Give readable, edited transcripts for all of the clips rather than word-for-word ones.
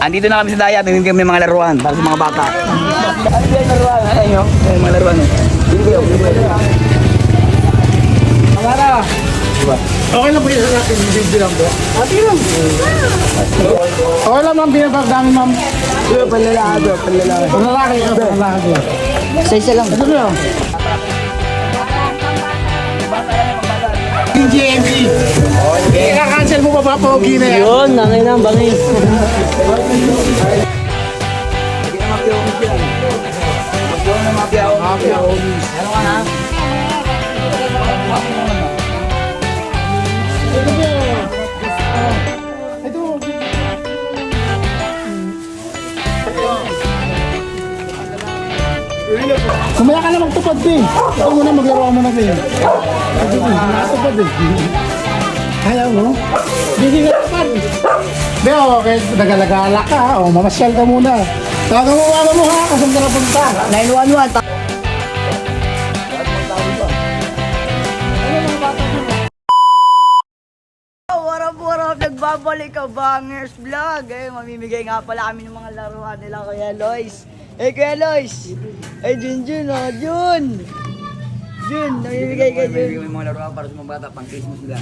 Andito na kami sa Daya, bibigyan kami ng mga laruan para sa mga bata. Ano yung laruan? Ayan nyo, yung mga laruan. Bibigyan. Amara! Okay lang po yun sa atin, video lang po. Ati lang. Okay lang ma'am, binabag namin ma'am. Panlalaki. Panlalaki. Isa lang. Ito lang. GMB. Ika-cancel mo pa ba pogi na yan? Yun, nangay na, bangin. Ano ka na? Kumaya ka na magtupad din. Ito muna, maglaro mo na din. Magtupad din. Ayaw mo? Hindi ka tupad. Hindi, okay. Nagalagala ka. O, mamasyal ka muna. Tawagan mo mama mo ha, kasang ka napunta. 911. What up, nagbabalik ka Bangers Vlog. Mamimigay nga pala kami ng mga laruan nila Kuya Lois. Kuya Lois. Jun, oh, Jun. Jun, namimigay ka Jun. Mamimigay mga laruan para sa mga bata pang Christmas nila.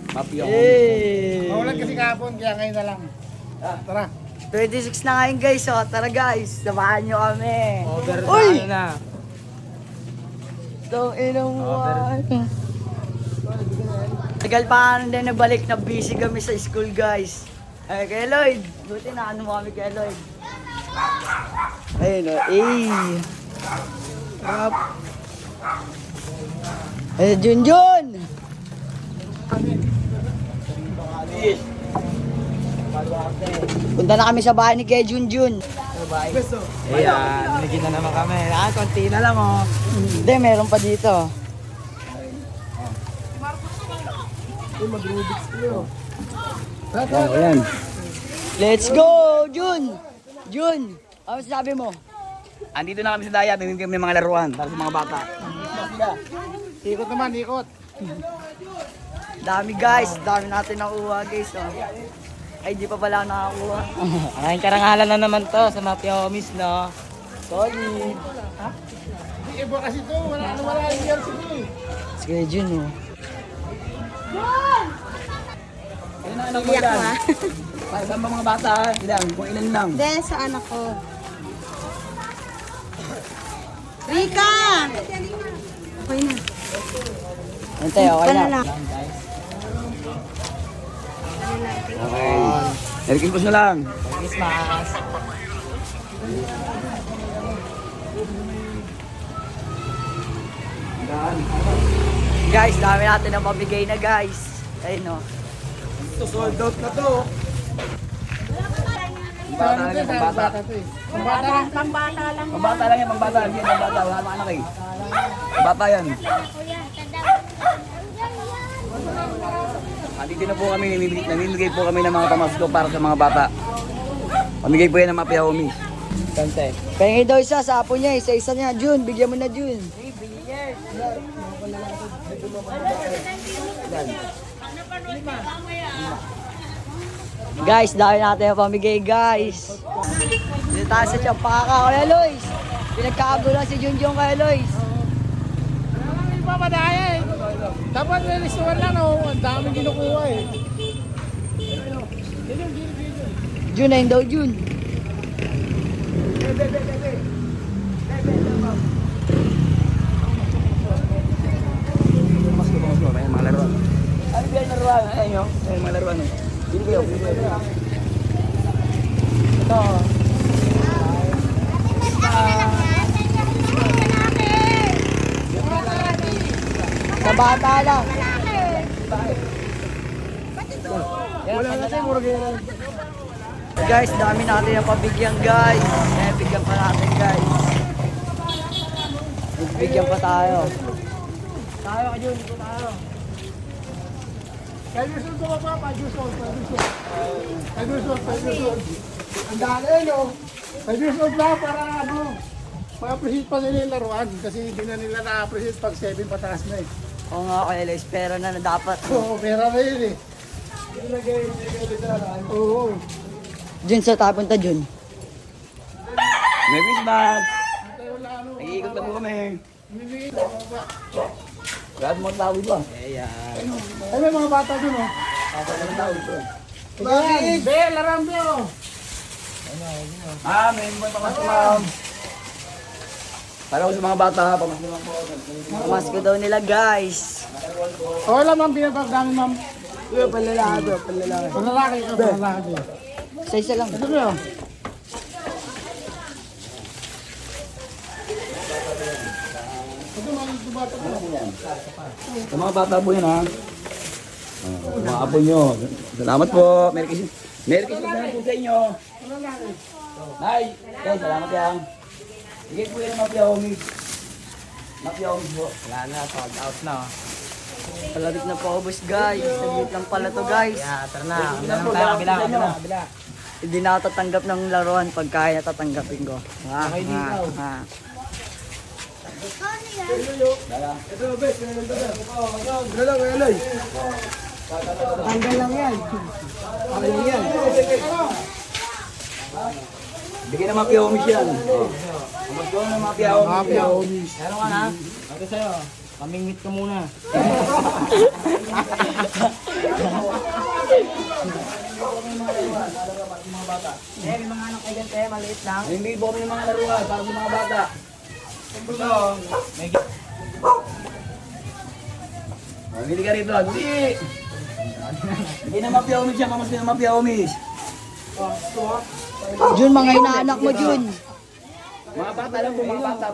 Mapio. Mawalan kasi kahapon, kaya ngayon na lang. Tara. 26 na ngayon guys, oh. Tara guys, samahan nyo kami. Uy! Na. Itong inong tagal pa din nabalik na busy kami sa school guys. Kaya Lloyd, buti na ano mo kami kaya Lloyd. Ayun o, Rap. Junjun! Punta na kami sa bahay ni Kuya Junjun. Ayan, naging na naman kami. Konti na lang oh. Hindi, meron pa dito. Ayan. Let's go, Jun! Jun, ano sabi mo? Andito na kami sa Daya, bibigyan kami ng mga laruan para sa mga bata. Ikot naman, ikot. Dami guys, dami natin nakuha guys. Oh. Ay, di pa pala nakakuha. Ang karangalan na naman to sa mga Piomis, no? Solid. Hindi, iba kasi to. Wala yung year sige. Sige, Jun, oh. Iyak ko ha. Para sa mga bata, ilan? Kung ilan lang. Hindi, sa anak ko. Rika! Okay na. Ante, okay na. lang. Okay. Merry Christmas na lang. Christmas. Guys, dami natin na pabigay na guys. Ayun, oh. Sold out na to. Pambata lang yan, pambata. Pambata lang. Pambata lang yan, pambata. Hindi, pambata. Wala mga anak eh. Pambata yan. Andito na po kami, namimigay po kami ng mga pamasko para sa mga bata. Pamigay po yan ng mga piyahomi. Kante. Pengi daw isa sa apo niya, isa-isa niya. Jun, bigyan mo na Jun. Guys, dahil natin ang pamigay guys. Dito tayo sa Champaka, Kuya Lois. Pinagkakagulo si Junjun kaya Lois. Hindi pa madaya eh. Dapat relistawan lang oh. Ang daming kinukuha eh. Jun, ayun daw Jun. Pamasko, may mga laruan. Ano ba yung laruan? Ayun yun, may mga laruan. Bili kayo. Ito. Sa bata lang. Wala na siya, mura ganyan. Guys, dami natin yung pabigyan guys. Bigyan pa natin guys. Bigyan pa tayo. Tayo ka Jun, tayo. 5 years old ka pa, 5 years old. 5 years old. Ang dali no. 5 years old na para ano. Ma-appreciate pa nila yung laruan kasi hindi na nila na-appreciate pag 7 pataas na eh. Oo nga kaya Lois, pero na dapat. Oo, pera na yun eh. Oo. Jun, sa tapunta Jun. Merry Christmas! Nag-iikot na po kami. Lahat mo tawid ba? Ayan. Ay, may mga bata dun, oh. Bakit? Be, larambyo. May mga pamasko ma'am. Para ko sa mga bata, pamasko naman po. Pamasko daw nila guys. Okay lang, ma'am. Pinapagdami, ma'am. Palalaki bro, palalaki. Panlalaki ka, panlalaki. Isa lang. Ito ba? Ito, mga bata ko. Sa mga bata po yan ha. Mga apo nyo. Salamat po. Merry Christmas. Merry Christmas na po sa inyo. Nay, guys, salamat yan. Sige po yan ang mapyahomis. Mapyahomis po. Wala na, sold out na. Palabik na paubos guys. Saglit lang pala to guys. Tara na. Kabila. Hindi na ako tatanggap ng laruan pag kaya tatanggapin ko. Tanggal lang yan. Tanggal lang yan. Bigyan ng mapyahomis yan. Magkaroon ng mapyahomis. Meron ka na? Ito sa'yo. Pamingit ka muna. May mga anak kayo dyan, te, maliit lang. Hindi po kami ng mga laruan para sa mga bata. Ito. May... Bili ka rito. Hindi. Hindi na mapyahomis yan. Mamas na mapyahomis. Jun, mga inaanak mo Jun. Mga bata lang po, mga bata.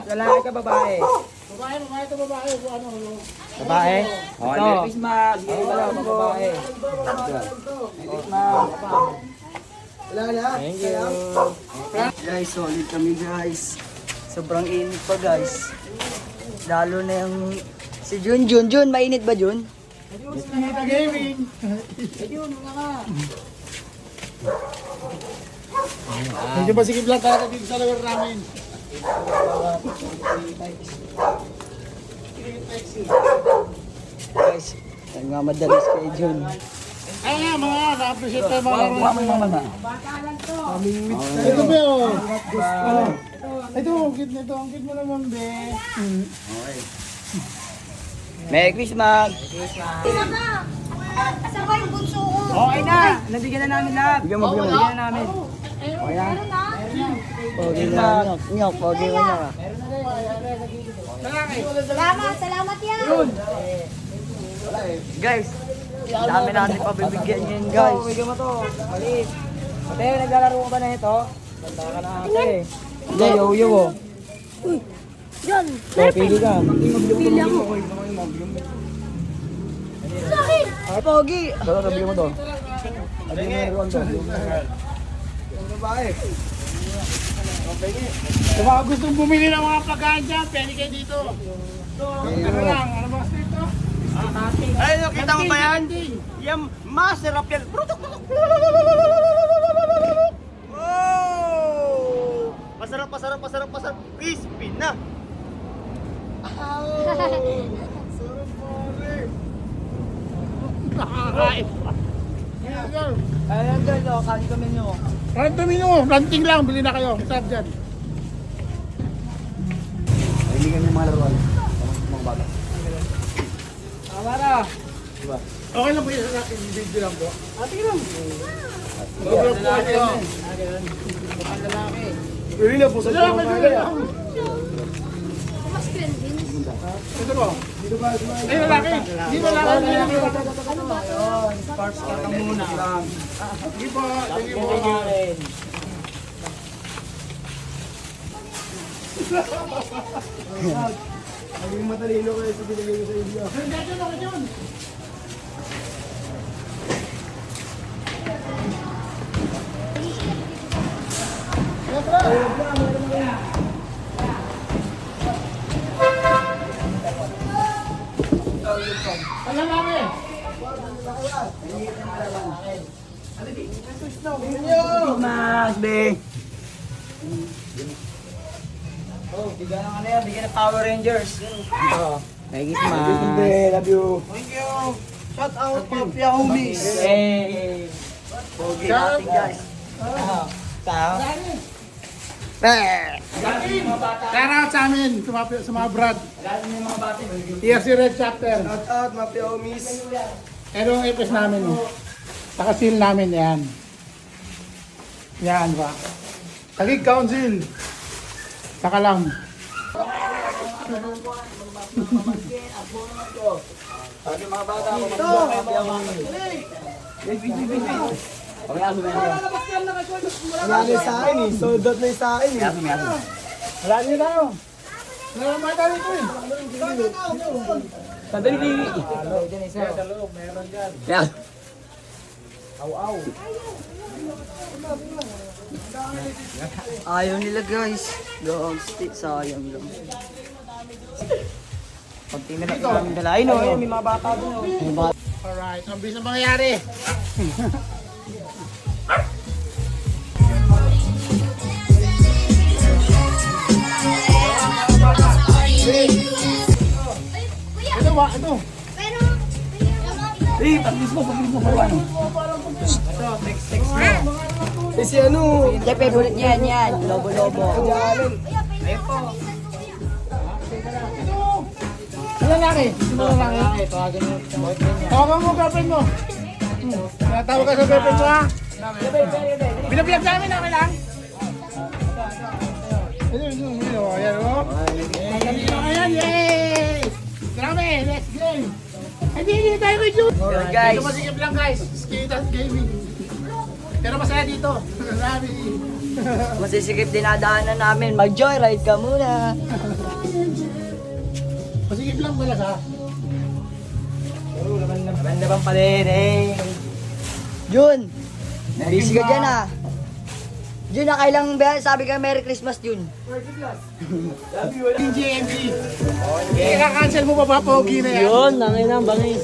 Lalaki ka babae? Babae ito, babae. Ano? Babae? Oh, Merry Christmas! Sige ka lang, mga babae. Merry Christmas! Thank you! Guys, solid kami guys. Sobrang init pa guys. Lalo na yung... Si Jun, mainit ba Jun? Kita gaming. Medyo masikip lang talaga dito sa lugar namin. Guys, nagmamadalas kay Jun. Ay nga, mga na-appreciate tayo mga Mama. Ito ba yun? Ito, ang kit mo naman, be. Merry Christmas! Asa ba yung bunso ko? Okay na! Nabigyan na namin lahat. Bigyan mo. Nabigyan na namin. Meron na? Pogi na, nyok. Pogi mo na. Salamat yan. Guys, dami natin pabibigyan yan guys. Bigyan mo to. Maliit. Pati, naglalaro ka ba na ito? Banda ka na ate. Hindi, yo-yo ko. Yan. Pili ka. Pili ako. Bakit? Pogi! Ito, nabigyan mo to. Nabigyan mo yung ruwan to. Sa mga gustong bumili ng mga pagkain dyan, pwede kayo dito. Ano lang, ano ba dito? Ay, nakita mo ba yan? Yan, masarap yan. Oh! Masarap. Crispy na. Nakakain. Ayan guys, kain kami nyo. Kahit tumino, planting lang, bili na kayo. Sarap dyan. Hindi kami yung mga laruan. Mga bata. Amara! Okay lang po yun sa akin, video lang po. Ate lang. Sobrang po ito. Pili na po sa Lalaki, lalaki. Mas trending. Ito po. Ay, lalaki. Hindi lalaki. Sparks ka muna. Hindi po. Sige po. Maging matalino kayo sa binigay ko sa inyo. Nandiyan ako dyan. Alam namin. Christmas, be! Oh, bigyan ng ano yan, bigyan ng Power Rangers. Merry Christmas. Christmas, be! Love you! Thank you. Shout out, Papia Homies. Hey! Pogi natin guys. Tao. Shout out sa amin, sa mga brad. TFC Red Chapter. Shout out, Mafia Homies. Ito ang ipis namin. Oh. Nakasil namin yan. Yan ba? Taguig Council. Saka lang. Ano mga bata mo? Okay, aso na yan. Wala na yung sa akin eh. Sold out na yung sa akin eh. Aso, may aso. Wala niyo tayo. Wala mata rito eh. Sandali, Bibi. Yan. Ayaw nila guys. Dog stick, sayang lang. Pag tinala ko kami dalain, no? May mga bata doon. No? Alright, ang bilis ang mangyayari. Ito ba? Ito. Eh, pag-bilis mo, ano? Eh si ano? Hindi, favorite niya yan. Lobo-lobo. Ano lalaki? Sino lalaki? Tawagan mo girlfriend mo. Tawag ka sa girlfriend mo ha. Binabiyag namin, okay lang? Ito, ayan o. Ayan, yay! Grabe, let's game! Hindi tayo kay June! Yun, guys. Ito masikip lang guys, skate and gaming. Pero masaya dito. Grabe. Masisikip dinadaanan namin. Mag-joyride ka muna. Masikip lang pala sa. Ganda bang pa rin eh. Jun, busy ka dyan ah. Jun, nakailang sabi ka Merry Christmas Jun. Yung GMG. Ika-cancel mo ba pogi na yan? Yun, nangay na bangis.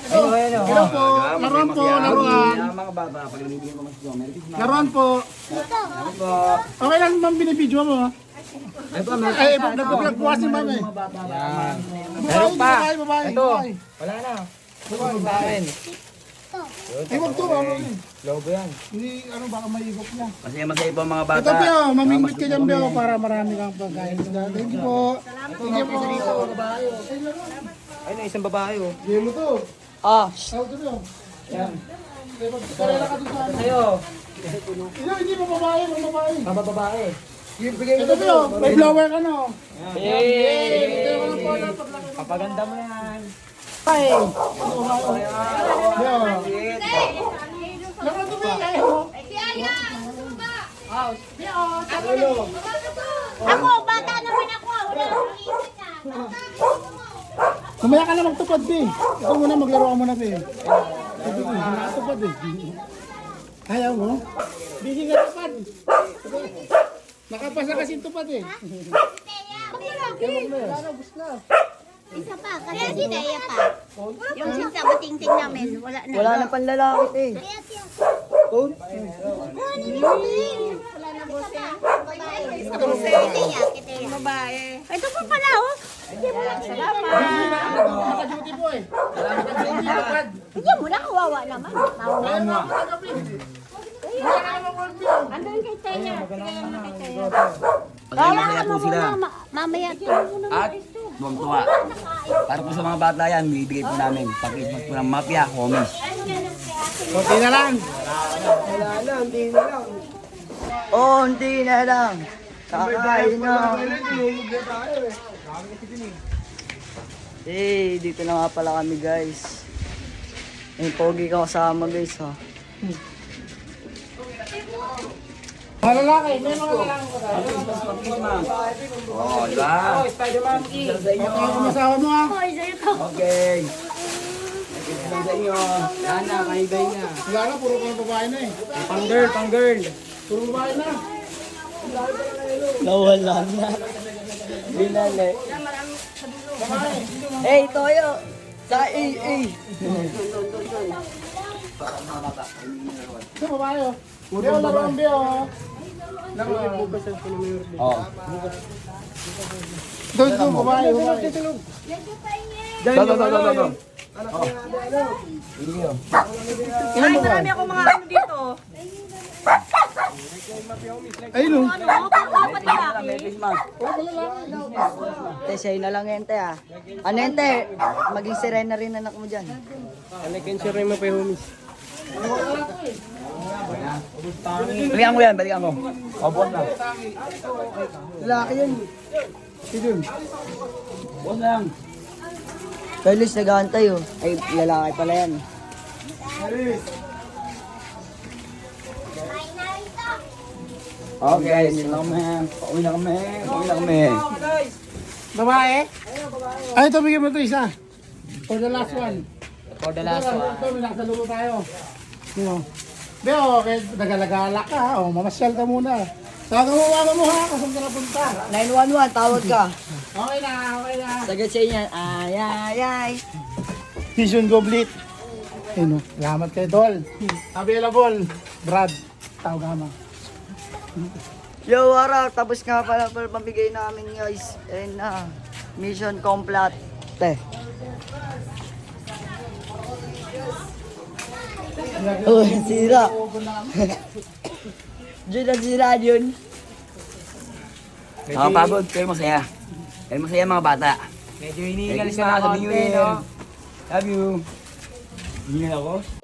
Hello po, laruan po, laruan. Mga bata, pag namibigyan ko mas Merry Christmas. Laruan po. Salamat po. Okay lang ma'am, binibidyo mo ha? Ito, Ay, nagpa-vlog po kasi ma'am eh. Meron pa. Babae. Ito. Wala na. Ay, wag to. Lobo yan. Hindi, ano, baka maigop niya. Masaya po mga bata. Ito Pio, mamingwit ka dyan Pio para marami kang pagkain. Thank you po. Thank you po. Ayun na, isang babae oh. Game mo to. Ah, Tawag to Pio. Yan. Karela ka dito sa ano. sa'yo. Hindi pa babae, mga babae. Babae. Ito Pio, may blower ka no. Yay! Pio. Papaganda mo yan. Laruan to Pio, kaya mo. Ako, bata naman ako. Wala akong isip na. Kumaya ka na magtupad, Pi. Ikaw muna, maglaro ka muna, Pi. Ito, Pi. Nakatupad, eh. Ayaw mo? Busy nga tupad. Nakapasa kasi tupad, eh. Isa pa, kasi si Dea pa. Yung sinta bating-ting namin, wala na. Wala na panlalaki eh. Oh, wala na boss eh. Babae. Babae. Ito pa pala oh. Hindi mo lang salamat. Naka-duty po, eh. Hindi tupad. Hindi mo lang, kawawa naman. Ayaw mo. Kumaya ka na mag-work, Pi. Andun kay Tanya. Sige mo kay Tanya. Masaya po sila. Mamaya to. At tuwang-tuwa. Para po sa mga bata yan, bibigay po namin. Pag-Christmas po ng Mafia Homies. Kunti na lang. Wala na, hindi na lang. Unti na lang. Kakain na. Tinulog na tayo eh. Eh, dito na nga pala kami guys. May pogi ka kasama guys ha. Mga lalaki, may mga lalaki ko tayo. Oo, di ba? Ito ang masawa mo, ha? Okay. Christmas sa inyo. Yan na, kaibay na. Wala na, puro kang babae na, eh. Pang girl. Puro babae na. Nawala na. Binali. Hey, Toyo! Sa AA! Ito, babae, oh. Bio, laruan, Bio, oh. Oo. Ito, babae, babae. Go. Anak ko nga, ano? Ilan mo ba? Marami akong mga ano dito. Ayun o. Ano, pang-apat na laki. Merry Christmas. Te, sa'yo na lang yan, te, ah. Ano yan, te? Maging sirena rin anak mo dyan. Balikan ko yan, balikan ko. O, buwan na. Lalaki yan. Buwan na lang. Kay Luis, nag-aantay, oh. Ay, lalaki pala yan. Okay, yun lang kami. Pauwi na kami. Babae? Ay, ito, bigyan mo ito isa. For the last one. For the last one. Ito, may nakasalubo tayo. Yun. Beo, okay, nagalagala ka ha. O, mamasyal ka muna. Tawagan mo ha, kung saan ka napunta. 911, tawag ka. Okay na. Sagat sa inyo, ay. Mission complete. Ayun o, salamat kay Tol. Available. Brad, tawagan mo. Yo, wara, tapos nga pala pamigay namin, guys. And mission complete. Te. Oh, sira. Diyan ang sira, Jun. Mga pagod, kayo masaya. Kayo masaya mga bata. Medyo Merry iniingal Christmas, Happy New Year. Love you. Hingal ako.